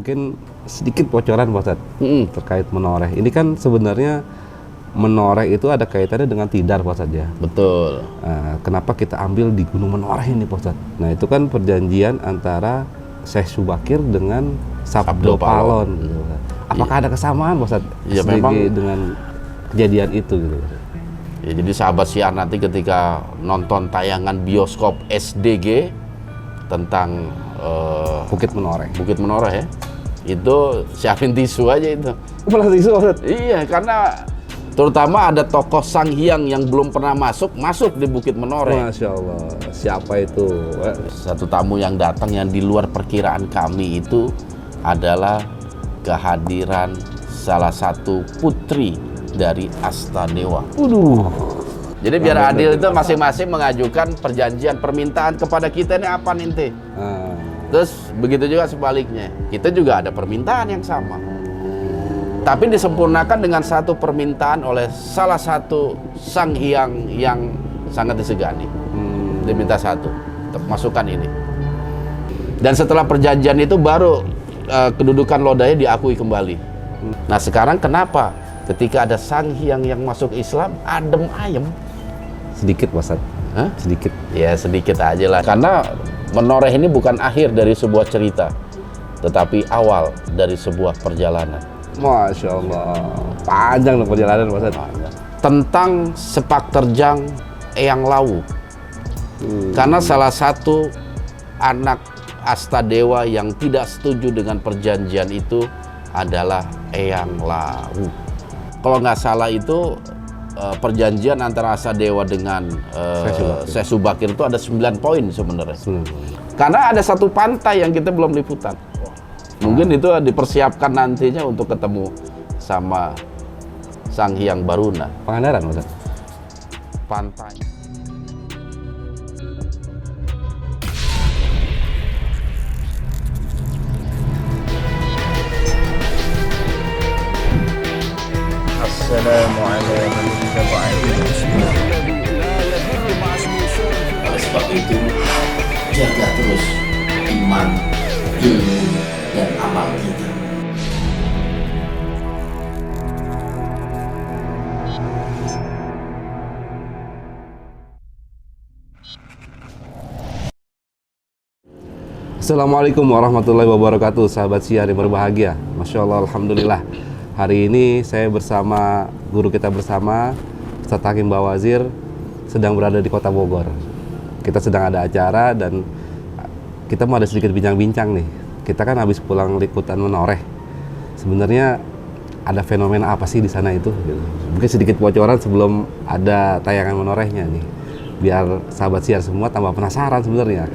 Mungkin sedikit bocoran Pak Ustadz terkait menoreh. Ini kan sebenarnya menoreh itu ada kaitannya dengan tidar Pak Ustadz ya. Betul. Kenapa kita ambil di Gunung Menoreh ini Pak Ustadz? Nah itu kan perjanjian antara Syekh Subakir dengan Sabdo Palon. Gitu. Apakah ada kesamaan Pak Ustadz Ya, memang dengan kejadian itu gitu? Ya, jadi sahabat siar nanti ketika nonton tayangan bioskop SDG tentang Bukit Menoreh. Bukit Menoreh ya, itu siapin tisu aja itu. Malah tisu Pak Ustadz? Iya, karena terutama ada tokoh Sang Hyang yang belum pernah masuk di Bukit Menoreh. Masya Allah, siapa itu? Satu tamu yang datang yang di luar perkiraan kami itu adalah kehadiran salah satu putri dari Astadewa. Jadi biar adil itu masing-masing mengajukan perjanjian permintaan kepada kita ini apa nih. Terus begitu juga sebaliknya, kita juga ada permintaan yang sama. Tapi disempurnakan dengan satu permintaan oleh salah satu Sang Hyang yang sangat disegani. Diminta satu, masukkan ini. Dan setelah perjanjian itu baru kedudukan lodaya diakui kembali. Nah sekarang kenapa ketika ada Sang Hyang yang masuk Islam adem ayem? Sedikit Pak Ustadz. Sedikit. Ya sedikit aja lah. Karena menoreh ini bukan akhir dari sebuah cerita, tetapi awal dari sebuah perjalanan. Masya Allah, panjang loh perjalanan Pak Ustadz. Tentang sepak terjang Eyang Lawu. Karena salah satu anak Astadewa yang tidak setuju dengan perjanjian itu adalah Eyang Lawu. Kalau nggak salah itu perjanjian antara Astadewa dengan Syekh Subakir itu ada 9 poin sebenarnya. Karena ada satu pantai yang kita belum liputan. Mungkin itu dipersiapkan nantinya untuk ketemu sama Sang Hyang Baruna. Pangandaran Ustaz? Pantai. Assalamualaikum Oleh sebab itu, jaga terus iman, ilmu, dan amal kita. Assalamualaikum warahmatullahi wabarakatuh, sahabat siar yang berbahagia. Masya Allah, Alhamdulillah. Hari ini saya bersama guru kita bersama, Ustadz Hakim Bawazir, sedang berada di kota Bogor. Kita sedang ada acara dan kita mau ada sedikit bincang-bincang nih. Kita kan habis pulang liputan menoreh. Sebenarnya ada fenomena apa sih di sana itu? Mungkin sedikit bocoran sebelum ada tayangan menorehnya nih, biar sahabat siar semua tambah penasaran sebenarnya.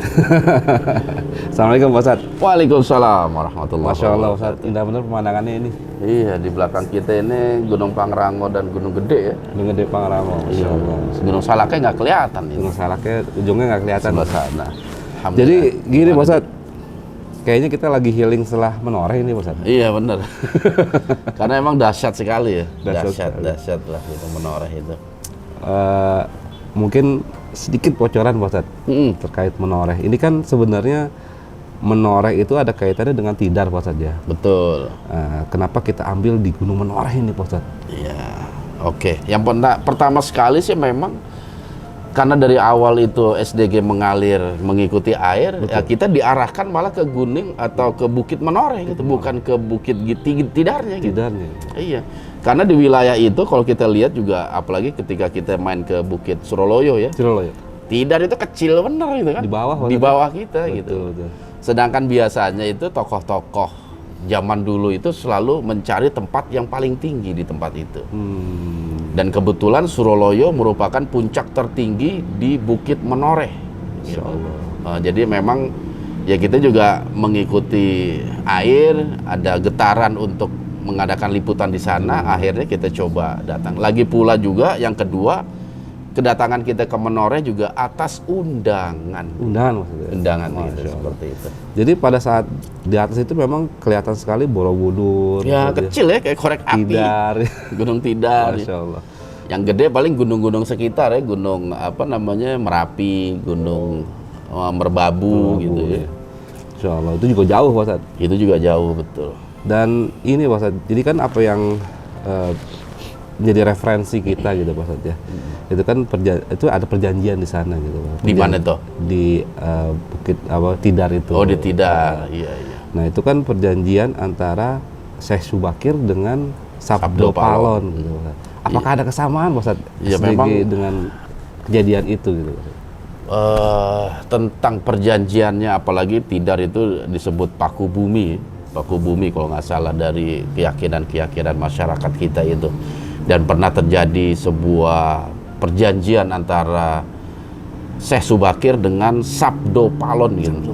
Assalamualaikum Pak Ustadz. Waalaikumsalam warahmatullahi Masya Allah wabarakatuh. Ustadz, indah bener pemandangannya ini. Iya, di belakang kita ini Gunung Pangrango dan Gunung Gede ya. Gunung Gede Pangrango. Masya Allah. Gunung Salaknya nggak kelihatan ini. Gunung Salaknya ujungnya nggak kelihatan. Sebelah sana. Jadi gini Pak Ustadz, kayaknya kita lagi healing setelah menoreh ini Pak Ustadz. Iya benar. Karena emang dahsyat sekali ya. Dahsyat Dahsyat lah itu menoreh itu. Mungkin sedikit bocoran Pak Ustadz terkait menoreh. Ini kan sebenarnya menoreh itu ada kaitannya dengan tidar Pak Ustadz ya. Betul. Kenapa kita ambil di Gunung Menoreh ini Pak Ustadz? Iya. Oke. Yang pertama sekali sih memang karena dari awal itu SDG mengalir mengikuti air, ya kita diarahkan malah ke gunung atau ke Bukit Menoreh gitu, bukan ke Bukit Tidarnya gitu. Tidarnya. Iya. Karena di wilayah itu kalau kita lihat juga, apalagi ketika kita main ke Bukit Suroloyo ya. Suroloyo. Tidar itu kecil bener gitu kan. Di bawah. Di bawah kita betul, gitu. Betul. Sedangkan biasanya itu tokoh-tokoh zaman dulu itu selalu mencari tempat yang paling tinggi di tempat itu. Dan kebetulan Suroloyo merupakan puncak tertinggi di Bukit Menoreh. Insya Allah. Jadi memang ya kita juga mengikuti air, ada getaran untuk mengadakan liputan di sana. Akhirnya kita coba datang. Lagi pula juga yang kedua, kedatangan kita ke Menoreh juga atas undangan. Undangan maksudnya? Undangan Masya gitu, Allah. seperti itu. Jadi pada saat di atas itu memang kelihatan sekali Borobudur. Ya gitu kecil ya, kayak korek api. Tidar. Gunung Tidar. Masya Allah. Yang gede paling gunung-gunung sekitar ya, gunung apa namanya Merapi, Gunung Merbabu gitu ya. Insya Allah itu juga jauh Pak Ustadz. Itu juga jauh, betul. Dan ini Pak Ustadz, jadi kan apa yang menjadi referensi kita gitu Pak Ustadz ya. Itu kan itu ada perjanjian di sana gitu Pak. Di mana tuh? Di Bukit Tidar itu. Oh, di Tidar. Iya, iya. Nah, itu kan perjanjian antara Syekh Subakir dengan Sabdo Sabdo Palon. Palon gitu Pak. Apakah ada kesamaan Pak Ustadz Ya, SDG memang dengan kejadian itu gitu Pak? Tentang perjanjiannya, apalagi Tidar itu disebut paku bumi kalau nggak salah dari keyakinan masyarakat kita itu, dan pernah terjadi sebuah perjanjian antara Syekh Subakir dengan Sabdo Palon gitu.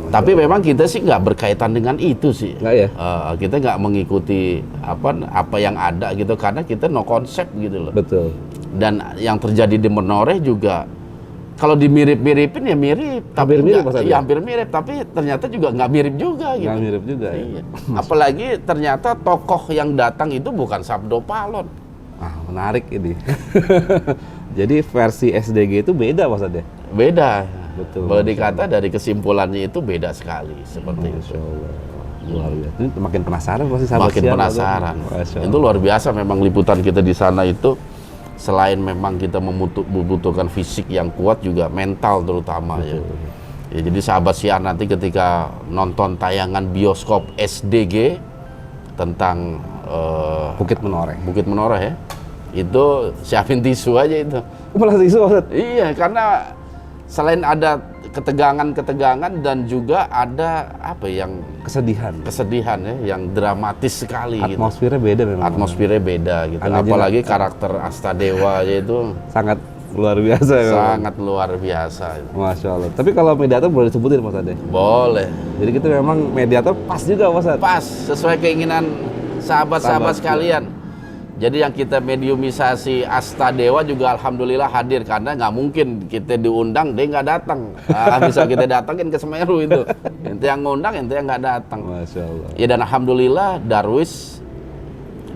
Tapi memang kita sih nggak berkaitan dengan itu sih. Nggak ya? Kita nggak mengikuti apa yang ada gitu, karena kita no konsep gitu loh. Betul. Dan yang terjadi di Menoreh juga, kalau dimirip-miripin ya mirip, tapi Hampir mirip, nggak- Mas Adi? iya, hampir mirip, tapi ternyata juga nggak mirip juga gitu. Nggak mirip juga ya? Iya. Apalagi ternyata tokoh yang datang itu bukan Sabdo Palon. Menarik ini. Jadi versi SDG itu beda Pak Ustadz ya? Beda. Betul. Boleh dikata dari kesimpulannya itu beda sekali seperti itu. Masya Allah. Luar biasa. Ini makin penasaran pasti sahabat Makin siar, penasaran. Pak Ustadz. Masya Itu luar biasa memang liputan kita di sana itu. Selain memang kita membutuhkan fisik yang kuat, juga mental terutama ya. Ya, jadi sahabat siar nanti ketika nonton tayangan bioskop SDG tentang Bukit Menoreh. Bukit Menoreh ya, itu siapin tisu aja itu. Malah isu Pak Ustadz? Iya, karena selain ada ketegangan dan juga ada yang Kesedihan. ya, yang dramatis sekali gitu. Atmosfernya beda memang. Atmosfernya beda gitu. Angga Apalagi karakter Astadewa aja itu Sangat luar biasa ya. sangat luar biasa. Masya Allah. Tapi kalau mediator boleh disebutin Pak Ustadz ya? Boleh. Jadi kita memang mediator pas juga Pak Ustadz? Pas, sesuai keinginan sahabat-sahabat Sahabat, sekalian. Jadi yang kita mediumisasi Astadewa juga alhamdulillah hadir, karena nggak mungkin kita diundang dia nggak datang. Bisa kita datangin ke Semeru itu. Ente yang ngundang, ente yang nggak datang. Masya Allah. Ya, dan alhamdulillah Darwis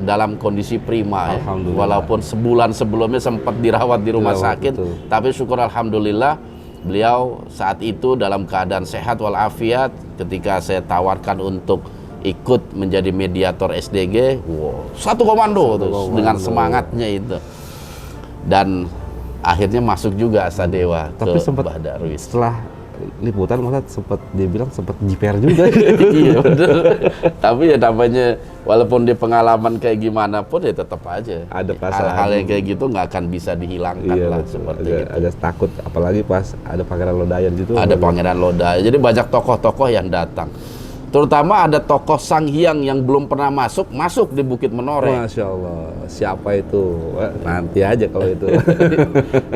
dalam kondisi prima ya. Alhamdulillah. Walaupun sebulan sebelumnya sempat dirawat di rumah Dirawat, sakit, betul. tapi syukur alhamdulillah beliau saat itu dalam keadaan sehat walafiat. Ketika saya tawarkan untuk ikut menjadi mediator SDG, satu komando tuh, dengan semangatnya itu. Dan akhirnya masuk juga Astadewa Tapi ke sempat Mbah Darwis. setelah liputan Mas sempat dia bilang sempat jiper juga. Iya betul. Tapi ya namanya, walaupun dia pengalaman kayak gimana pun ya tetap aja Ada perasaan. hal-hal yang kayak gitu nggak akan bisa dihilangkan lah betul. seperti agak, itu. agak takut apalagi pas ada Pangeran Lodaya gitu. Ada Pangeran Lodaya, jadi banyak tokoh-tokoh yang datang. Terutama ada tokoh Sang Hyang yang belum pernah masuk di Bukit Menoreh. Masya Allah. Siapa itu? Wah, nanti aja kalau itu.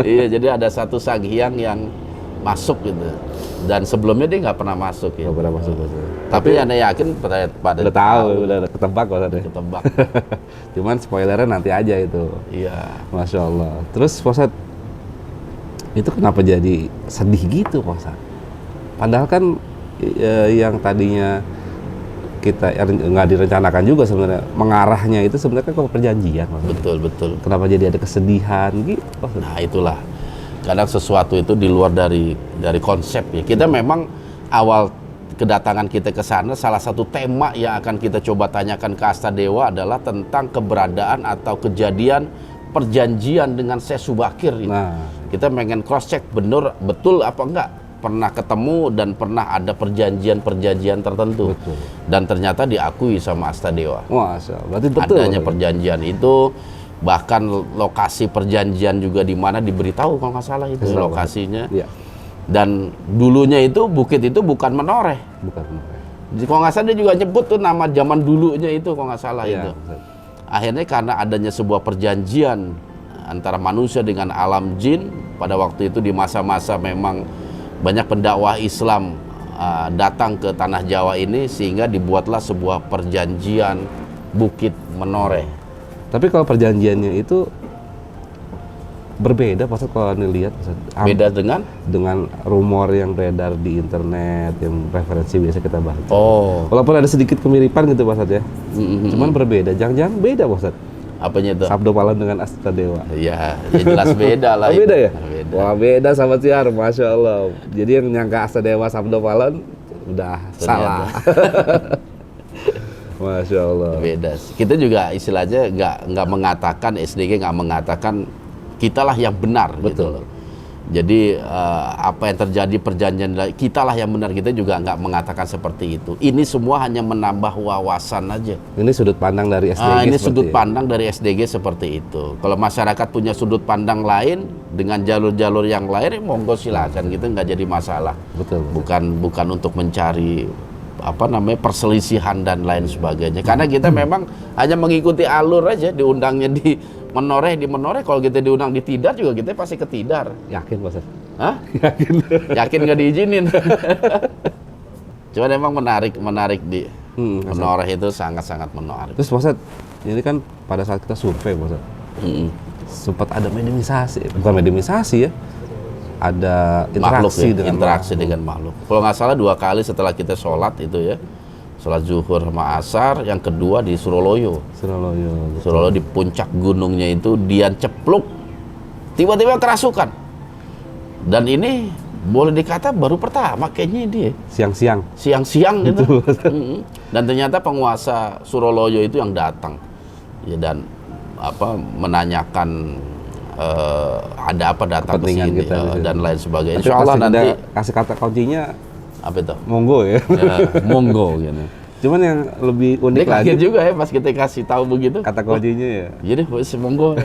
Iya, jadi ada satu Sang Hyang yang masuk gitu. Dan sebelumnya dia nggak pernah masuk ya. Nggak pernah masuk. Tapi Anda yakin pada Udah tahu, udah ketebak Pak Ustadz ya. ketebak. Cuman spoilernya nanti aja itu. Iya. Masya Allah. Terus Pak Ustadz, itu kenapa jadi sedih gitu Pak Ustadz? Padahal kan yang tadinya kita nggak direncanakan juga sebenarnya, mengarahnya itu sebenarnya kan ke perjanjian Pak Ustadz. Betul. Kenapa jadi ada kesedihan gitu Pak Ustadz? Nah, itulah. Kadang sesuatu itu di luar dari konsep ya. Kita memang awal kedatangan kita ke sana, salah satu tema yang akan kita coba tanyakan ke Astadewa adalah tentang keberadaan atau kejadian perjanjian dengan Syekh Subakir ini. Nah, Kita pengen cross check betul apa enggak, pernah ketemu dan pernah ada perjanjian tertentu. Betul. Dan ternyata diakui sama Astadewa. Masya Allah. Berarti betul. Adanya Pak Ustadz. perjanjian itu, bahkan lokasi perjanjian juga di mana diberitahu kalau nggak salah itu lokasinya. Iya. Dan dulunya itu bukit itu bukan Menoreh. Bukan. Jadi kalau nggak salah dia juga nyebut tuh nama zaman dulunya itu kalau nggak salah Iya, itu. Ustadz. Akhirnya karena adanya sebuah perjanjian antara manusia dengan alam jin pada waktu itu, di masa-masa memang banyak pendakwah Islam datang ke tanah Jawa ini, sehingga dibuatlah sebuah perjanjian Bukit Menoreh. Tapi kalau perjanjiannya itu berbeda Pak Ustadz kalau Anda lihat Pak Ustadz. Beda dengan dengan rumor yang beredar di internet, yang referensi biasa kita bahas. oh Walaupun ada sedikit kemiripan gitu Pak Ustadz ya. mm-mm. Cuman berbeda. Jangan-jangan beda Pak Ustadz. Apanya itu? Sabdo Palon dengan Astadewa. Ya jelas beda lah. Oh, beda itu. ya? Beda. Wah beda sahabat siar, Masya Allah. Jadi yang nyangka Astadewa Sabdo Palon udah Ternyata. salah. Masya Allah. Beda. Kita juga istilahnya nggak mengatakan, SDG nggak mengatakan kitalah yang benar gitu loh. Jadi apa yang terjadi perjanjian kitalah yang benar, kita juga nggak mengatakan seperti itu. Ini semua hanya menambah wawasan aja. Ini sudut pandang dari SDG. Ini seperti sudut pandang dari SDG seperti itu. Kalau masyarakat punya sudut pandang lain dengan jalur-jalur yang lain, monggo silakan, gitu nggak jadi masalah. Betul. Bukan untuk mencari apa namanya perselisihan dan lain sebagainya. Karena kita memang hanya mengikuti alur aja, diundangnya di Menoreh, kalau kita diundang di Tidar juga kita pasti ke Tidar. Yakin Pak Ustadz? Hah? Yakin nggak diizinin? Cuman emang menarik di Menoreh itu sangat-sangat menarik. Terus Pak Ustadz, ini kan pada saat kita survei Pak Ustadz, sempat ada mediumisasi, bukan mediumisasi ya, ada interaksi Makhluk ya, interaksi dengan makhluk. Kalau nggak salah 2 kali setelah kita sholat itu ya, sholat zuhur sama asar, yang kedua di Suroloyo. Suroloyo di puncak gunungnya itu Dian cepluk, tiba-tiba kerasukan. Dan ini boleh dikata baru pertama kayaknya dia. Siang-siang gitu. Dan ternyata penguasa Suroloyo itu yang datang. Ya, dan apa menanyakan ada apa datang ke sini dan lain sebagainya. Insya Allah nanti kasih kata kuncinya apa itu? Monggo ya. Monggo gitu. Cuman yang lebih unik lagi kaget juga ya pas kita kasih tahu begitu. Kata kuncinya ya. Jadi monggo.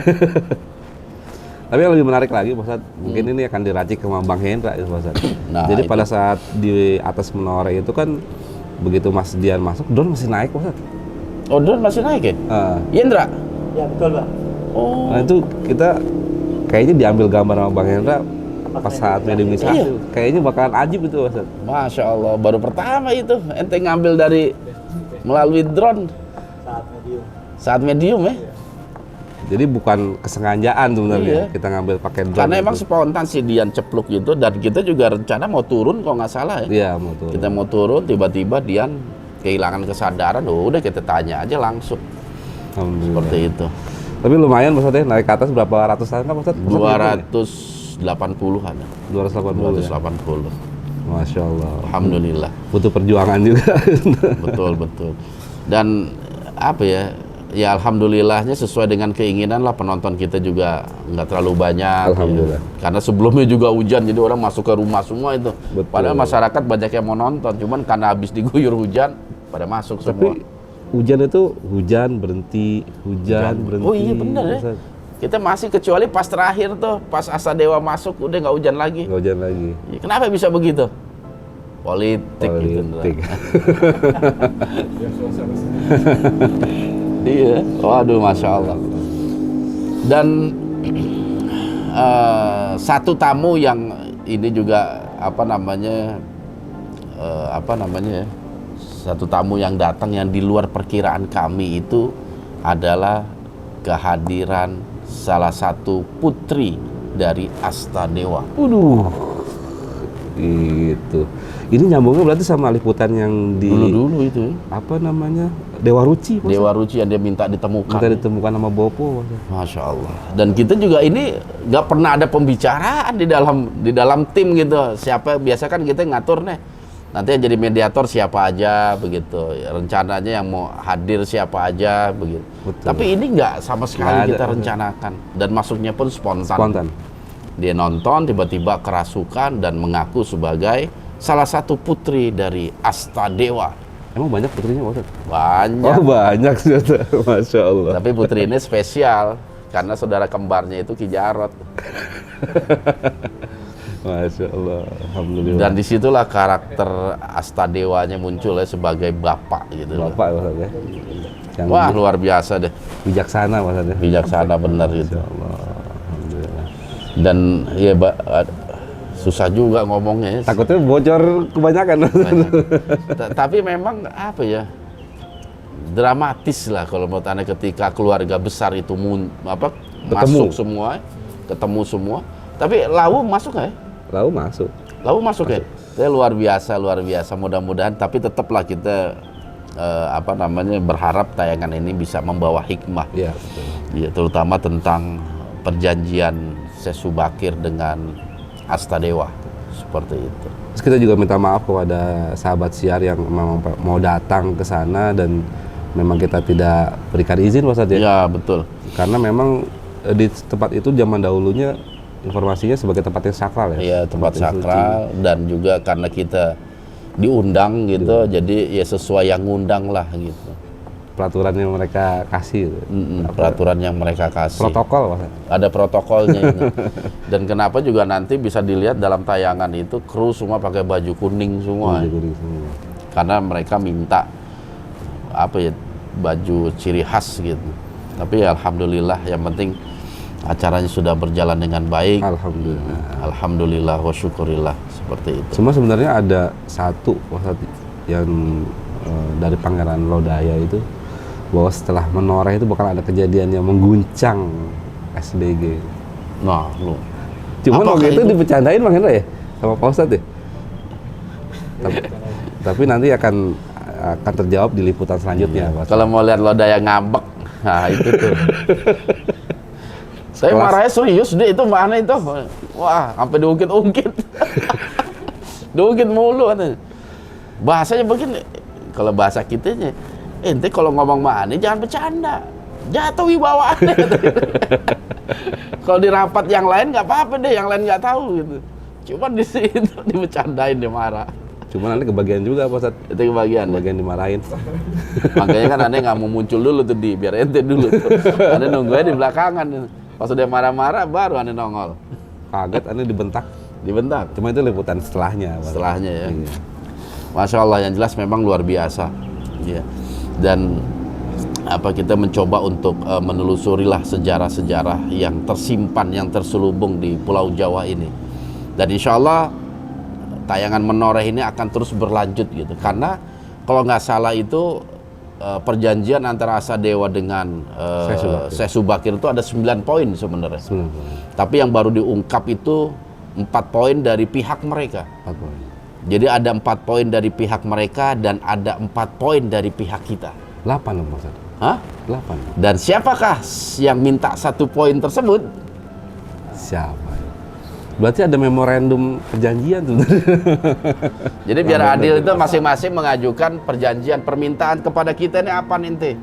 Tapi yang lebih menarik lagi, Pak Ustadz, mungkin ini akan diracik sama Bang Hendra ya, Pak Ustadz. Nah, jadi itu. pada saat di atas Menoreh itu kan begitu Mas Dian masuk, drone masih naik, Pak Ustadz. Oh, drone masih naik ya? Iya, Indra? Ya betul Pak. Oh. Nah itu kita kayaknya diambil gambar sama Bang Hendra pas saat mediumisasi. Iya. Kayaknya bakalan ajib itu, Pak Ustadz. Masya Allah, baru pertama itu ente ngambil dari melalui drone saat medium ya. Jadi bukan kesengajaan sebenarnya Iya. kita ngambil pakai drone. Karena emang itu. spontan si Dian cepluk gitu, dan kita juga rencana mau turun kalau nggak salah ya. Iya, mau turun. Kita mau turun, tiba-tiba Dian kehilangan kesadaran, udah kita tanya aja langsung. Alhamdulillah. Seperti itu. Tapi lumayan Pak Ustadz ya, naik ke atas berapa ratus tahun kan Pak Ustadz? 280-an. 280 ya? 280. Masya Allah. Alhamdulillah. Butuh perjuangan juga. Betul. Dan apa ya? Ya alhamdulillahnya sesuai dengan keinginan lah, penonton kita juga nggak terlalu banyak. Alhamdulillah. Ya. Karena sebelumnya juga hujan, jadi orang masuk ke rumah semua itu. Betul. Padahal masyarakat banyak yang mau nonton, cuman karena habis diguyur hujan, pada masuk semua. Tapi hujan itu berhenti. Oh iya bener ya. Ustaz. Kita masih kecuali pas terakhir tuh, pas Astadewa masuk udah nggak hujan lagi. Nggak hujan lagi. Ya, kenapa bisa begitu? Politik. Gitu. Iya, waduh, masya Allah. Dan satu tamu yang ini juga satu tamu yang datang yang di luar perkiraan kami itu adalah kehadiran salah satu putri dari Astadewa. Gitu. Ini nyambungnya berarti sama liputan yang di Dulu itu, apa namanya, Dewa Ruci. Pak Dewa Ruci yang dia minta ditemukan. Ustaz. Minta ditemukan sama Bopo. Pak Ustaz. Masya Allah. Dan kita juga ini nggak pernah ada pembicaraan di dalam tim gitu. Siapa biasa kan kita ngatur nih. Nanti yang jadi mediator siapa aja begitu. Rencananya yang mau hadir siapa aja begitu. Betul. Tapi ini nggak sama sekali Nggak ada, kita Pak. rencanakan. Dan masuknya pun Spontan. Dia nonton tiba-tiba kerasukan dan mengaku sebagai salah satu putri dari Astadewa. Emang banyak putrinya Pak Ustaz? Banyak. Oh banyak sih Ustaz. Masya Allah. Tapi putri ini spesial karena saudara kembarnya itu Ki Jarot. Masya Allah. Alhamdulillah. Dan disitulah karakter Astadewanya muncul ya sebagai bapak gitu. Bapak Pak Ustaz ya. Yang Wah luar biasa deh. bijaksana Pak Ustaz ya. Bijaksana benar gitu. Masya Allah. Alhamdulillah. Dan ya susah juga ngomongnya ya. Takutnya bocor kebanyakan. Tapi memang apa ya, dramatis lah kalau menurut Anda ketika keluarga besar itu masuk semua, ketemu semua. Tapi Lawu masuk nggak ya? Lalu masuk. Ya? Saya luar biasa. Mudah-mudahan, tapi tetaplah kita berharap tayangan ini bisa membawa hikmah. Iya, betul. Ya, terutama tentang perjanjian Syekh Subakir dengan Astadewa. seperti itu. Terus kita juga minta maaf kepada sahabat siar yang memang mau datang ke sana dan memang kita tidak berikan izin Pak Ustadz ya. Ya betul. Karena memang di tempat itu zaman dahulunya informasinya sebagai tempat yang sakral ya. Iya, tempat yang suci. sakral, dan juga karena kita diundang gitu, jadi ya sesuai yang ngundang lah gitu. Peraturan yang mereka kasih. Peraturan yang mereka kasih. Protokol Pak Ustadz. Ada protokolnya itu. Dan kenapa juga nanti bisa dilihat dalam tayangan itu kru semua pakai baju kuning semua. Karena mereka minta apa ya, baju ciri khas gitu. Tapi ya, alhamdulillah yang penting acaranya sudah berjalan dengan baik. Alhamdulillah. Alhamdulillah wa syukurillah, seperti itu. Cuma sebenarnya ada satu Pak Ustadz yang dari Pangeran Lodaya itu, bahwa setelah menoreh itu bakal ada kejadian yang mengguncang SDG. Nah, lu. Cuman Apakah waktu itu itu? dibercandain Bang Hendra ya sama Pak Ustadz ya. Tapi nanti akan terjawab di liputan selanjutnya. Pak Ustadz. Kalau mau lihat Lodaya ngambek, nah itu tuh. Saya Kelas. marahnya serius deh, itu mana itu? Wah, sampai diungkit-ungkit. Diungkit mulu katanya. Bahasanya begini, kalau bahasa kitanya, ente kalau ngomong mana jangan bercanda, jatuh wibawaannya. Kalau di rapat yang lain nggak apa-apa deh, yang lain nggak tahu gitu. Cuman di sini dibercandain, dia marah. Cuma nanti kebagian juga Pak Ustadz. Itu kebagian. Kebagian dimarahin. Makanya kan aneh nggak mau muncul dulu tuh, biar ente dulu tuh. Aneh nunggunya di belakangan. Pas udah marah-marah baru aneh nongol. Kaget aneh dibentak. Dibentak. Cuma itu liputan setelahnya. Pak. Setelahnya ya. Iya. Masya Allah, yang jelas memang luar biasa. Ya. Dan kita mencoba untuk menelusurilah sejarah-sejarah yang tersimpan, yang terselubung di Pulau Jawa ini. Dan insya Allah tayangan menoreh ini akan terus berlanjut gitu. Karena kalau nggak salah itu perjanjian antara Asadewa dengan Syekh Subakir itu ada 9 poin sebenarnya. Tapi yang baru diungkap itu 4 poin dari pihak mereka. 4 poin. Jadi ada 4 poin dari pihak mereka dan ada 4 poin dari pihak kita. 8 dong Pak Ustadz. Hah? 8. Dan siapakah yang minta 1 poin tersebut? Siapa? Berarti ada memorandum perjanjian tuh. Jadi biar adil itu masing-masing mengajukan perjanjian, permintaan kepada kita ini apa nih?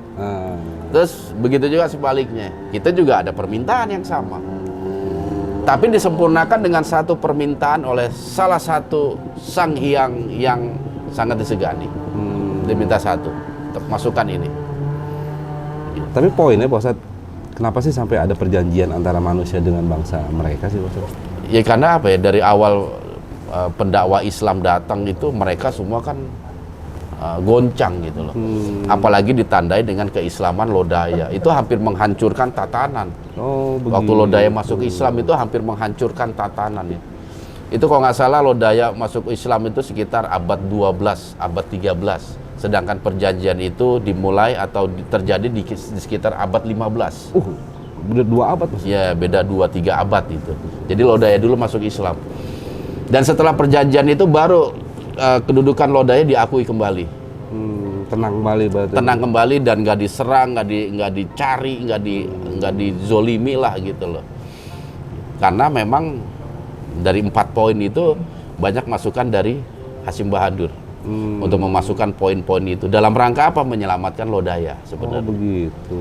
Terus begitu juga sebaliknya. Kita juga ada permintaan yang sama. Tapi disempurnakan dengan 1 permintaan oleh salah satu sang hyang yang sangat disegani. Diminta 1 untuk masukan ini. Tapi poinnya Pak Ustadz, kenapa sih sampai ada perjanjian antara manusia dengan bangsa mereka sih Pak Ustadz? Ya karena apa ya, dari awal pendakwa Islam datang itu mereka semua kan goncang gitu loh. Apalagi ditandai dengan keislaman Lodaya. Itu hampir menghancurkan tatanan. Oh, begitu. Waktu Lodaya masuk Islam itu hampir menghancurkan tatanan ya. Itu kalau nggak salah Lodaya masuk Islam itu sekitar abad 12, abad 13. Sedangkan perjanjian itu dimulai atau terjadi di sekitar abad 15. Udah 2 abad Mas. Ya, beda 2-3 abad itu. Jadi Lodaya dulu masuk Islam. Dan setelah perjanjian itu baru kedudukan Lodaya diakui kembali. Tenang kembali berarti. Tenang kembali dan nggak diserang, nggak dicari, nggak dizolimi lah gitu loh. Karena memang dari 4 poin itu banyak masukan dari Hasyim Bahadur untuk memasukkan poin-poin itu. Dalam rangka apa? Menyelamatkan Lodaya sebenarnya. Oh begitu.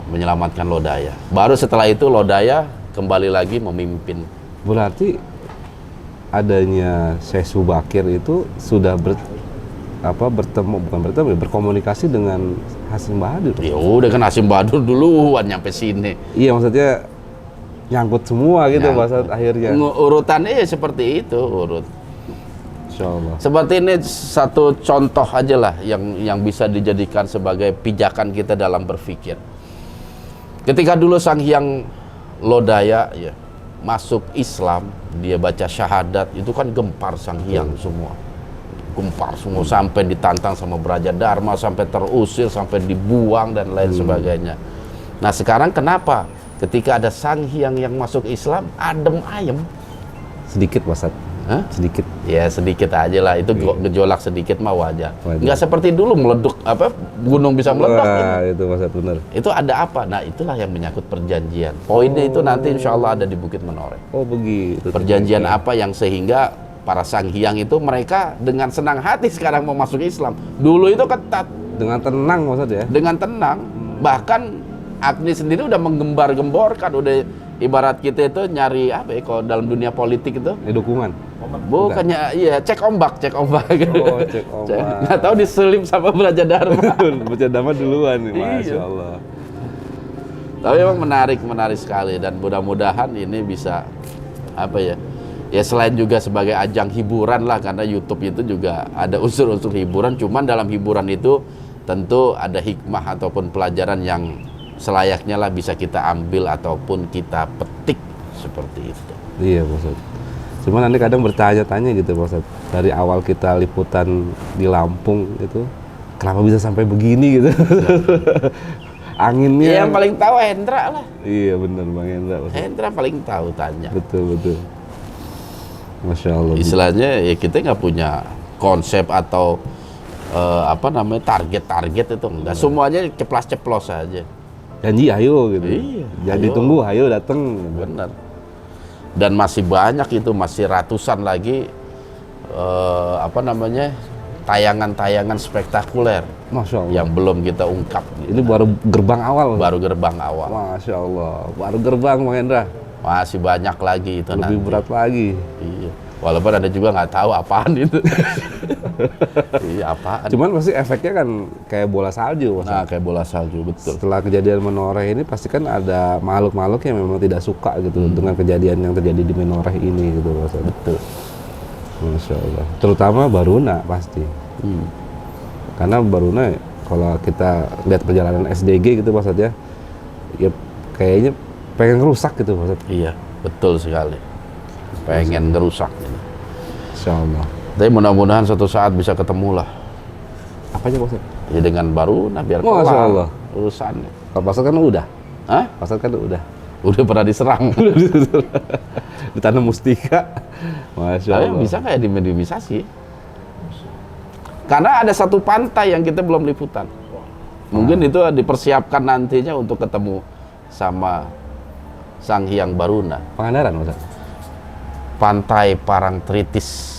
Menyelamatkan Lodaya. Baru setelah itu Lodaya kembali lagi memimpin. Berarti adanya Syekh Subakir itu sudah berkomunikasi dengan Hasyim Bahadur. Ya udah kan Hasyim Bahadur duluan nyampe sini. Iya maksudnya nyangkut semua gitu Nyangkut. Pak Ustadz akhirnya. Urutannya ya seperti itu urut. Insyaallah. Seperti ini satu contoh aja lah yang bisa dijadikan sebagai pijakan kita dalam berpikir. Ketika dulu Sang Hyang Lodaya ya masuk Islam, dia baca syahadat, itu kan gempar Sang Hyang semua. Gempar semua sampai ditantang sama Brajadharma, sampai terusir, sampai dibuang dan lain sebagainya. Nah, sekarang kenapa ketika ada Sang Hyang yang masuk Islam adem ayem? Sedikit Pak Ustadz. Hah? Sedikit. Ya sedikit aja lah, itu gejolak sedikit mah wajar. Wajar. Nggak seperti dulu meleduk, gunung bisa meledak. Wah, itu Pak Ustadz benar. Itu ada apa? Nah, itulah yang menyangkut perjanjian. Poinnya itu nanti insya Allah ada di Bukit Menoreh. Oh begitu. Perjanjian apa yang sehingga para sanghyang itu mereka dengan senang hati sekarang mau masuk Islam. Dulu itu ketat Dengan tenang maksud ya. dengan tenang. Bahkan Agni sendiri udah menggembar-gemborkan, udah ibarat kita itu nyari apa ya kalau dalam dunia politik itu Dukungan. bukannya iya cek ombak Oh, cek ombak. nggak tahu diselip sama Braja Dharma. Baca dama duluan nih, Iya. Masya Allah. Tapi memang menarik sekali dan mudah-mudahan ini bisa apa ya? Ya selain juga sebagai ajang hiburan lah karena YouTube itu juga ada unsur-unsur hiburan, cuman dalam hiburan itu tentu ada hikmah ataupun pelajaran yang selayaknya lah bisa kita ambil ataupun kita petik seperti itu. Iya, Pak Ustadz. Cuman nanti kadang bertanya-tanya gitu, Pak Ustadz. Dari awal kita liputan di Lampung itu, kenapa bisa sampai begini gitu? Anginnya. Ya, yang paling tahu Hendra lah. Iya, benar Bang Hendra, Pak Ustadz. Hendra paling tahu tanya. Betul. Masya Allah. Istilahnya ya kita nggak punya konsep atau apa namanya target itu enggak. Semuanya ceplas-ceplos saja. Janji ayo gitu. Iya, Jangan ayo. ditunggu, ayo datang. Benar. Dan masih banyak itu, masih ratusan lagi apa namanya tayangan-tayangan spektakuler Masya Allah. yang belum kita ungkap. Ini baru gerbang awal. Baru gerbang awal. Masya Allah. Baru gerbang Bang Hendra. Masih banyak lagi itu Lebih nanti. berat lagi. Iya. Walaupun ada juga nggak tahu apaan itu. Iya apaan. Cuman pasti efeknya kan kayak bola salju. Mas. Nah kayak bola salju betul. Setelah kejadian Menoreh ini pasti kan ada makhluk-makhluk yang memang tidak suka gitu dengan kejadian yang terjadi di Menoreh ini gitu Mas. Betul. Masya Allah. Terutama Baruna pasti. Karena Baruna kalau kita lihat perjalanan SDG gitu Mas ya, ya kayaknya pengen rusak gitu Mas. Iya betul sekali. Pengen ngerusak. Masya Allah. Tapi mudah-mudahan suatu saat bisa ketemu lah. Apa aja Mas? Ya dengan baru, nah biar Masya kelar Allah. urusannya. Kalau pasar kan udah. Hah? Pasar kan udah. Udah pernah diserang. Ditanam mustika. Masya Tapi Allah. bisa kayak dimedimisasi. Karena ada satu pantai yang kita belum liputan. Mungkin itu dipersiapkan nantinya untuk ketemu sama Sanghyang Baruna. Pangandaran Mas. Pantai Parangtritis.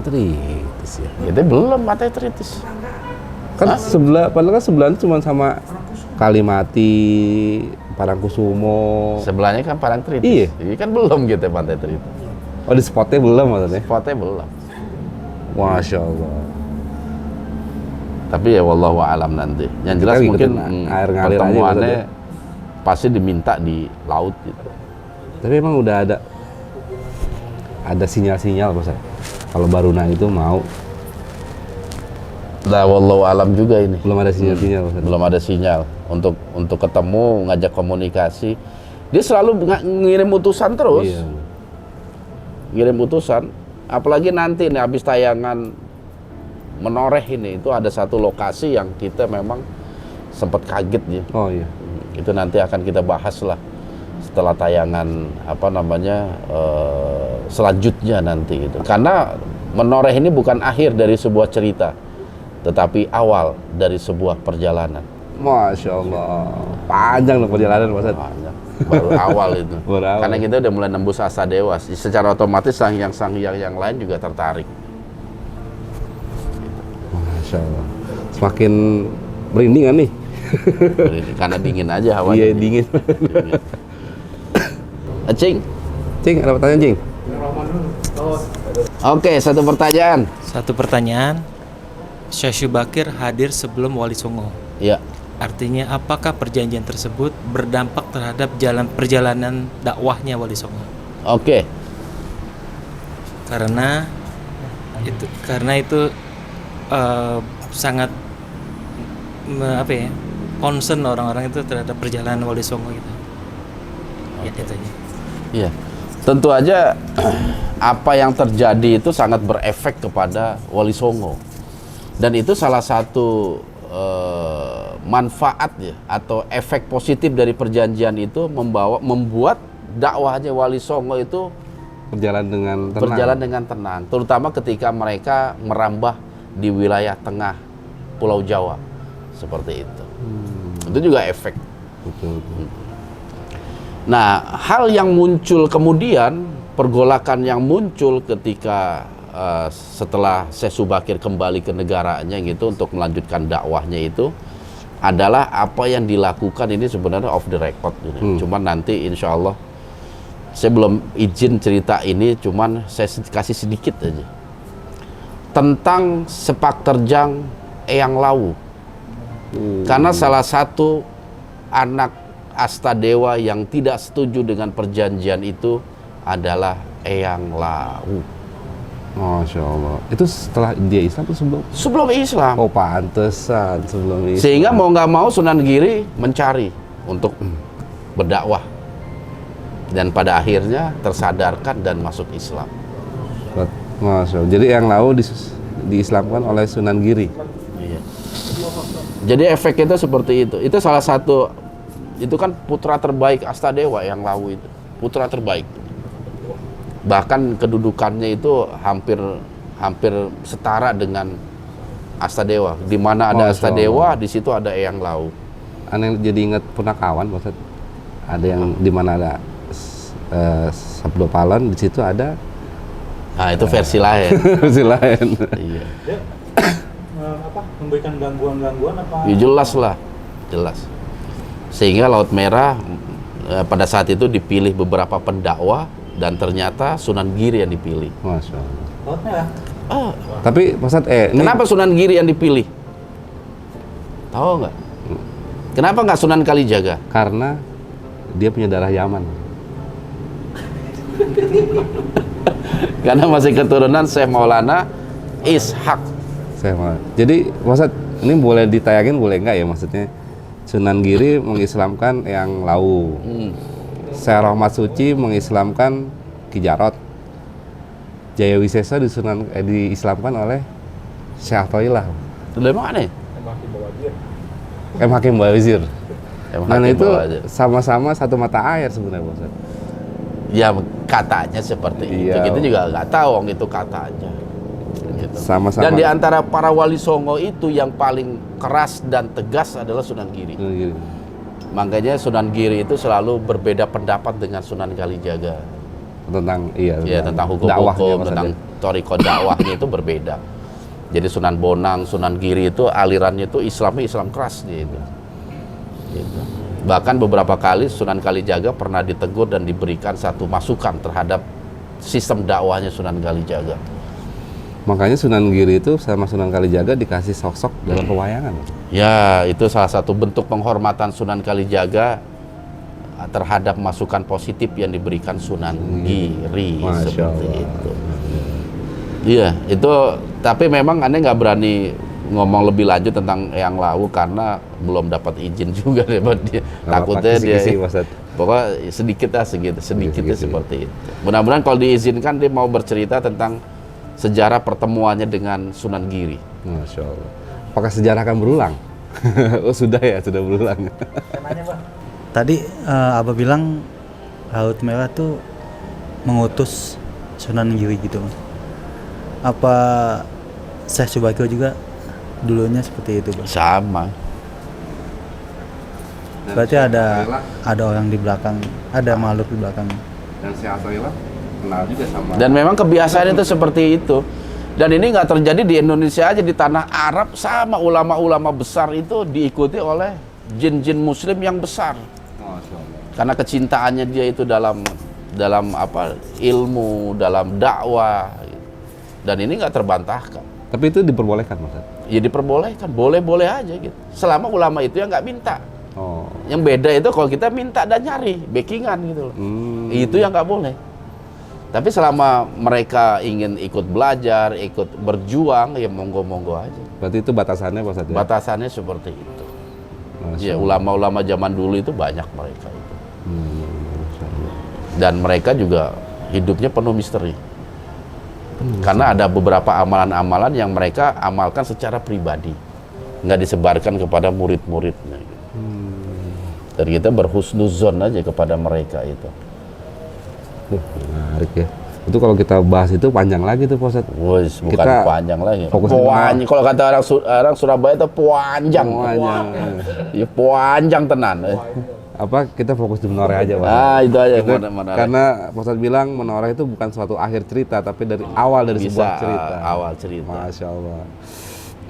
Tritis ya. Itu belum Pantai Tritis. Kan sebelah, padahal kan sebelahnya cuma sama Kalimati, Parangkusumo. Sebelahnya kan Parangtritis. Iya. Ini kan belum gitu Pantai Tritis. Oh di spotnya belum maksudnya? Spotnya belum. Masya Allah. Tapi ya wallahu a'lam nanti. Yang jelas Kita mungkin ngikutin air ngalir aja pertemuannya maksudnya. pasti diminta di laut gitu. Tapi emang udah ada sinyal-sinyal Mas. Kalau Baruna itu mau, Nah, wallahu alam juga ini. belum ada sinyal-sinyal Mas. Belum ada sinyal untuk ketemu, ngajak komunikasi. Dia selalu ngirim utusan terus. Iya. Ngirim utusan. Apalagi nanti nih habis tayangan Menoreh ini itu ada satu lokasi yang kita memang sempat kaget ya. Oh iya. Itu nanti akan kita bahas lah setelah tayangan apa namanya selanjutnya nanti gitu. Karena Menoreh ini bukan akhir dari sebuah cerita, tetapi awal dari sebuah perjalanan. Masya Allah. Panjang dong perjalanan Mas. Banyak. Baru awal itu. Baru awal. Karena kita udah mulai nembus asa dewa. Secara otomatis sanghyang yang lain juga tertarik. Masya Allah. Semakin merinding kan nih? Karena dingin aja hawanya. Iya dingin. Cing. Cing, ada pertanyaan Cing? Oke, satu pertanyaan. Satu pertanyaan, Syekh Bakir hadir sebelum Wali Songo. Ya. Artinya apakah perjanjian tersebut berdampak terhadap perjalanan dakwahnya Wali Songo? Oke. Karena itu sangat apa ya, concern orang-orang itu terhadap perjalanan Wali Songo gitu. Ya itu aja. Iya. Tentu aja apa yang terjadi itu sangat berefek kepada Wali Songo. Dan itu salah satu manfaat ya atau efek positif dari perjanjian itu membuat dakwahnya Wali Songo itu berjalan dengan tenang, terutama ketika mereka merambah di wilayah tengah Pulau Jawa seperti itu. Itu juga efek. Betul. Nah, hal yang muncul kemudian pergolakan yang muncul ketika setelah Syekh Subakir kembali ke negaranya gitu untuk melanjutkan dakwahnya itu adalah apa yang dilakukan ini sebenarnya off the record gitu. Cuman nanti insya Allah saya belum izin cerita ini, cuman saya kasih sedikit aja tentang sepak terjang Eyang Lawu. Karena salah satu anak Astadewa yang tidak setuju dengan perjanjian itu adalah Eyang Lawu. Masya Allah. Itu setelah dia Islam atau sebelum? Sebelum Islam. Oh, pantesan sebelum Islam. Sehingga mau nggak mau Sunan Giri mencari untuk berdakwah. Dan pada akhirnya tersadarkan dan masuk Islam. Masya Allah. Jadi yang Lawu diislamkan oleh Sunan Giri. Iya. Jadi efeknya itu seperti itu. Itu salah satu, itu kan putra terbaik Astadewa yang Lawu itu. Putra terbaik. Bahkan kedudukannya itu hampir setara dengan Astadewa. Di mana ada Astadewa, di situ ada Eyang Lawu. Aneh jadi ingat Punakawan, maksud. Ada yang di mana ada Sabdo Palon, di situ ada. Nah, itu versi lain. Versi lain. Iya. Dia memberikan gangguan-gangguan apa? Ya, jelas lah, jelas. Sehingga Laut Merah pada saat itu dipilih beberapa pendakwa dan ternyata Sunan Giri yang dipilih. Masya Allah. Laut Merah. Tapi Ustadz, Kenapa Sunan Giri yang dipilih? Tahu nggak? Kenapa nggak Sunan Kalijaga? karena dia punya darah Yaman. Karena masih keturunan Syekh Maulana Ishak. Jadi Ustadz, ini boleh ditayangin boleh nggak ya maksudnya? Sunan Giri mengislamkan Eyang Lawu. Syekh Rahmat Suci mengislamkan Ki Jarot. Jaya Wisesa diislamkan oleh Syekh Athoillah. Dari mana? M. Hakim Bawazir. Dan Hakim itu Bawazir. sama-sama satu mata air sebenarnya, Ustaz. Ya katanya seperti itu. Iya. Kita juga nggak tahu Wong, itu katanya. Gitu. Sama-sama. Dan di antara para wali songo itu yang paling keras dan tegas adalah Sunan Giri. Sunan Giri. Makanya Sunan Giri itu selalu berbeda pendapat dengan Sunan Kalijaga. Tentang Tentang hukum-hukum, dakwahnya, tentang maksudnya. thariqah dakwahnya itu berbeda. Jadi Sunan Bonang, Sunan Giri itu alirannya itu Islamnya Islam keras dia itu. Gitu. Bahkan beberapa kali Sunan Kalijaga pernah ditegur dan diberikan satu masukan terhadap sistem dakwahnya Sunan Kalijaga. Makanya Sunan Giri itu sama Sunan Kalijaga dikasih sosok dalam pewayangan. Ya, itu salah satu bentuk penghormatan Sunan Kalijaga terhadap masukan positif yang diberikan Sunan Giri. Masya Seperti Allah. itu. Iya, itu tapi memang aneh nggak berani ngomong lebih lanjut tentang Eyang Lawu karena belum dapat izin juga dari dia. Takutnya dia pokoknya sedikit sedikitnya seperti itu. Mudah-mudahan kalau diizinkan dia mau bercerita tentang sejarah pertemuannya dengan Sunan Giri. Masya Allah. Apakah sejarah akan berulang? Oh sudah ya, sudah berulang. Tadi Abah bilang Laut Merah tuh mengutus Sunan Giri gitu. Apa Syekh Subakir juga dulunya seperti itu, Bang? Sama. Berarti ada orang di belakang, ada makhluk di belakang. Dan Syekh Athoillah kenal juga sama. Dan memang kebiasaan itu seperti itu. Dan ini nggak terjadi di Indonesia aja, di tanah Arab sama ulama-ulama besar itu diikuti oleh jin-jin Muslim yang besar. Masya Allah. Karena kecintaannya dia itu dalam apa ilmu, dalam dakwah. Dan ini nggak terbantahkan. Tapi itu diperbolehkan, Mas? Ya diperbolehkan, boleh-boleh aja gitu. Selama ulama itu yang nggak minta. Oh. Yang beda itu kalau kita minta dan nyari, backingan gitu loh. Itu yang nggak boleh. Tapi selama mereka ingin ikut belajar, ikut berjuang, ya monggo-monggo aja. Berarti itu batasannya, Mas? Ya? Batasannya seperti itu. Masya Ya Allah. ulama-ulama zaman dulu itu banyak mereka itu. Masya Allah. Dan mereka juga hidupnya penuh misteri. Karena ada beberapa amalan-amalan yang mereka amalkan secara pribadi, nggak disebarkan kepada murid-muridnya. Dan kita berhusnuzon aja kepada mereka itu. Menarik ya. Itu kalau kita bahas itu panjang lagi tuh, Pak Ustadz. Wes, bukan Kita panjang lagi. fokus Panjang. Kalau kata orang Surabaya itu panjang. Panjang. Ya panjang tenan. apa kita fokus di menoreh aja Pak. Itu aja yang Itu menarik. karena Pak Ustadz bilang menoreh itu bukan suatu akhir cerita, tapi dari awal dari Bisa sebuah cerita. awal cerita. Masya Allah.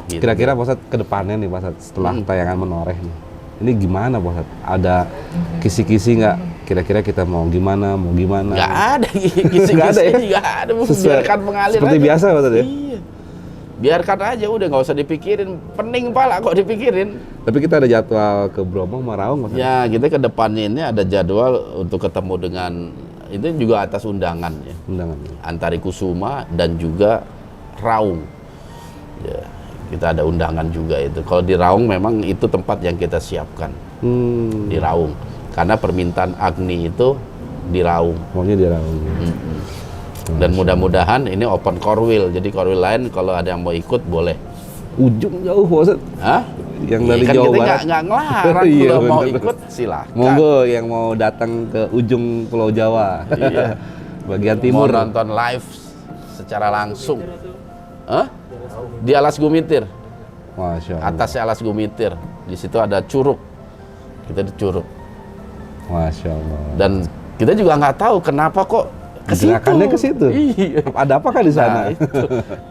Gitu. Kira-kira Pak Ustadz ke depannya nih Pak Ustadz setelah tayangan menoreh nih, ini gimana Pak Ustadz? Ada kisi-kisi nggak? Kira-kira kita mau gimana? Nggak ada kisi-kisi, Nggak ada ya? nggak ada. Sesuai- Biarkan mengalir seperti aja. biasa Pak Ustadz ya? Iya. Biarkan aja, udah nggak usah dipikirin. Pening pala kok dipikirin. Tapi kita ada jadwal ke Bromo, Maraung Pak Ustadz? Ya, kita ke depannya ini ada jadwal untuk ketemu dengan itu juga atas undangan ya. Undangan. Antari Kusuma dan juga Raung. Ya, kita ada undangan juga itu. Kalau di Raung memang itu tempat yang kita siapkan di Raung. Karena permintaan Agni itu di Raung. Maunya di Raung. Dan mudah-mudahan ini open korwil. Jadi korwil lain kalau ada yang mau ikut boleh. Ujung jauh Pak Ustadz. Hah? Yang Iya, dari kan Jawa kita Barat. nggak ngelarang. Iya, Kalau mau bener. ikut silahkan. Monggo yang mau datang ke ujung Pulau Jawa. Iya. Bagian Mau timur. nonton live secara langsung. Hah? Di Alas Gumitir. Masya Allah. Atasnya Alas Gumitir. Di situ ada curug. Kita di curug. Masya Allah. Dan kita juga nggak tahu kenapa kok ke situ. Gerakannya ke situ. Iya. Ada apakah di sana? Nah, itu.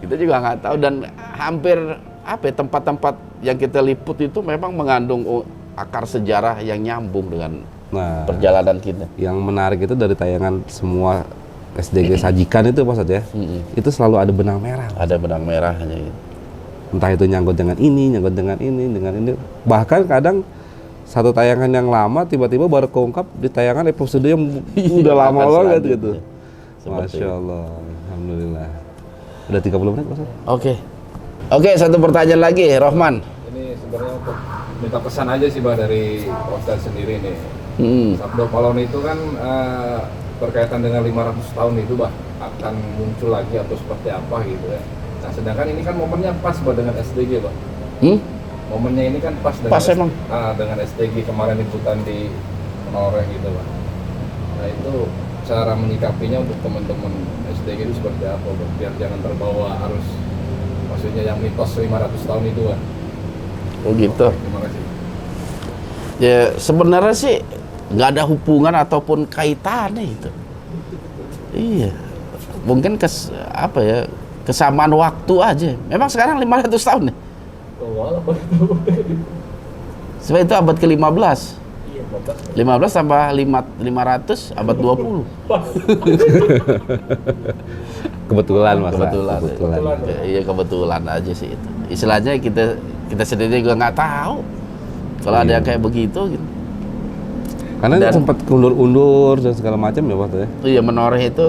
Kita juga nggak tahu dan hampir apa ya, tempat-tempat yang kita liput itu memang mengandung akar sejarah yang nyambung dengan Nah, perjalanan kita. yang menarik itu dari tayangan semua SDG sajikan itu Pak Ustadz ya. Itu selalu ada benang merah. Ada benang merahnya. Gitu. Entah itu nyangkut dengan ini, nyangkut dengan ini. Bahkan kadang satu tayangan yang lama tiba-tiba baru keungkap di tayangan episode yang udah lama Akan banget selanjutnya. gitu. Seperti Masya itu. Allah. Alhamdulillah. Udah 30 menit Pak Ustadz? Oke, satu pertanyaan lagi, Rohman. Ini sebenarnya untuk minta pesan aja sih Pak dari Ustadz sendiri nih. Sabdo Palon itu kan berkaitan dengan 500 tahun itu Pak akan muncul lagi atau seperti apa gitu ya. Nah sedangkan ini kan momennya pas Pak dengan SDG Pak. Momennya ini kan pas dengan Pas emang. dengan SDG kemarin liputan di Menoreh gitu Pak. Nah itu cara menyikapinya untuk teman-teman SDG itu seperti apa Pak? Biar jangan terbawa arus maksudnya yang mitos 500 tahun itu Pak. Oh gitu. Terima kasih. Ya sebenarnya sih nggak ada hubungan ataupun kaitannya itu. Iya. Mungkin kesamaan waktu aja. Memang sekarang 500 tahun nih. Sebab itu abad ke-15. 15 tambah 500 abad 20. Kebetulan Mas. Kebetulan. Iya kebetulan aja sih itu. Istilahnya kita sendiri juga nggak tahu kalau ada yang kayak begitu gitu. Karena Dan- sempat undur-undur dan segala macam ya Pak Ustadz ya. Iya menoreh itu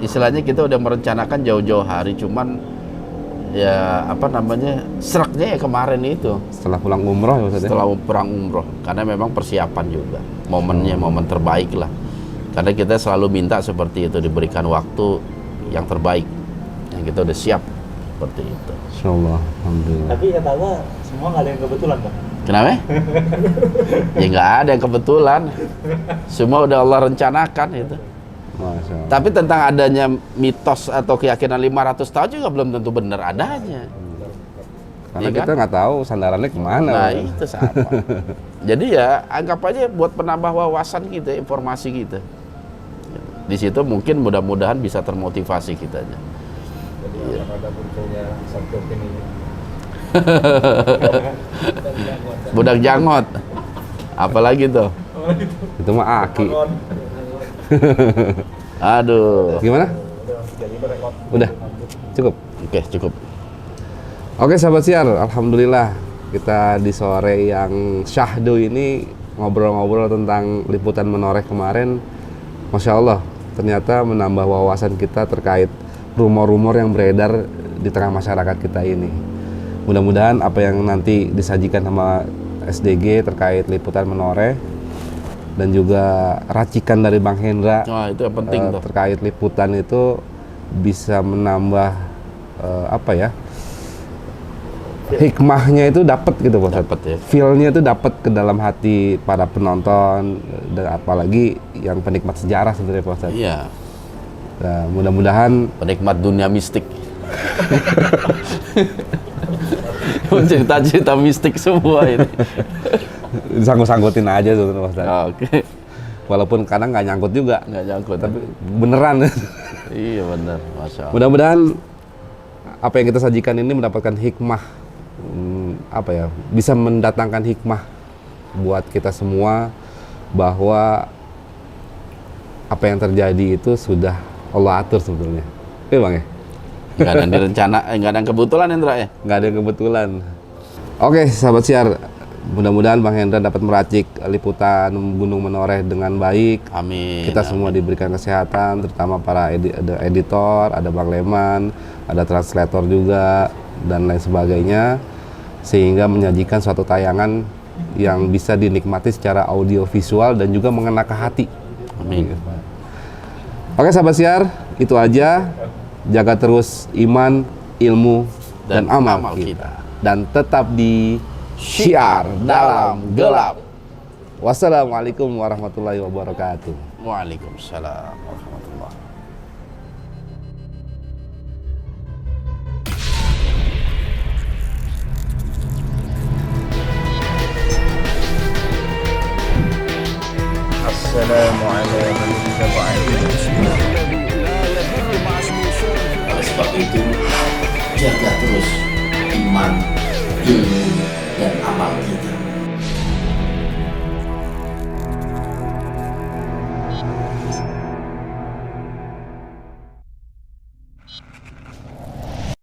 istilahnya kita udah merencanakan jauh-jauh hari, cuman ya apa namanya seraknya ya kemarin itu Setelah pulang umroh ya Pak Ustadz ya. setelah perang umroh karena memang persiapan juga momennya momen terbaik lah karena kita selalu minta seperti itu diberikan waktu yang terbaik yang kita udah siap seperti itu. Insyaallah. Alhamdulillah. Tapi katanya semua nggak ada yang kebetulan Pak. Kenapa? Ya nggak ada yang kebetulan, semua udah Allah rencanakan itu. Masya Allah. Tapi tentang adanya mitos atau keyakinan 500 tahun juga belum tentu benar adanya. Karena Iya kita kan? nggak tahu sandarannya kemana. Nah Pak. itu sama. Jadi ya anggap aja buat penambah wawasan kita, informasi kita. Di situ mungkin mudah-mudahan bisa termotivasi kitanya. Jadi akan ada munculnya satu ini. Budak jangot. Apalagi tuh? Itu mah aki. Aduh. Gimana? Udah. Cukup. Oke, cukup. Oke sahabat siar, alhamdulillah kita di sore yang syahdu ini ngobrol-ngobrol tentang liputan menoreh kemarin. Masya Allah, ternyata menambah wawasan kita terkait rumor-rumor yang beredar di tengah masyarakat kita ini. Mudah-mudahan apa yang nanti disajikan sama SDG terkait liputan menoreh dan juga racikan dari Bang Hendra Wah, itu yang penting tuh. terkait liputan itu bisa menambah apa ya, hikmahnya itu dapat gitu Pak Ustadz. Dapat ya. Feel-nya itu dapat ke dalam hati para penonton dan apalagi yang penikmat sejarah sebenarnya Pak Ustadz. Iya, Nah, mudah-mudahan penikmat dunia mistik. Cerita-cerita mistik semua ini. Disangkut-sangkutin aja tuh Pak Ustadz. Oke. Walaupun kadang nggak nyangkut juga, Nggak nyangkut. tapi beneran. Iya benar, masya Allah. Mudah-mudahan apa yang kita sajikan ini mendapatkan hikmah, bisa mendatangkan hikmah buat kita semua, bahwa apa yang terjadi itu sudah Allah atur sebetulnya. Iya Bang ya? Nggak ada yang direncana, nggak ada yang kebetulan Hendra ya? Nggak ada yang kebetulan. Oke, sahabat siar, mudah-mudahan Bang Hendra dapat meracik liputan Gunung Menoreh dengan baik. Amin. Kita semua diberikan kesehatan, terutama para ada editor, ada Bang Leman, ada translator juga, dan lain sebagainya, sehingga menyajikan suatu tayangan yang bisa dinikmati secara audio visual dan juga mengena ke hati. Amin. Oke sahabat siar, itu aja. Jaga terus iman, ilmu, dan amal kita. Dan tetap di Syiar Dalam Gelap. Wassalamualaikum warahmatullahi wabarakatuh. Waalaikumsalam warahmatullahi. Oleh sebab itu, jaga terus iman, ilmu, dan amal kita.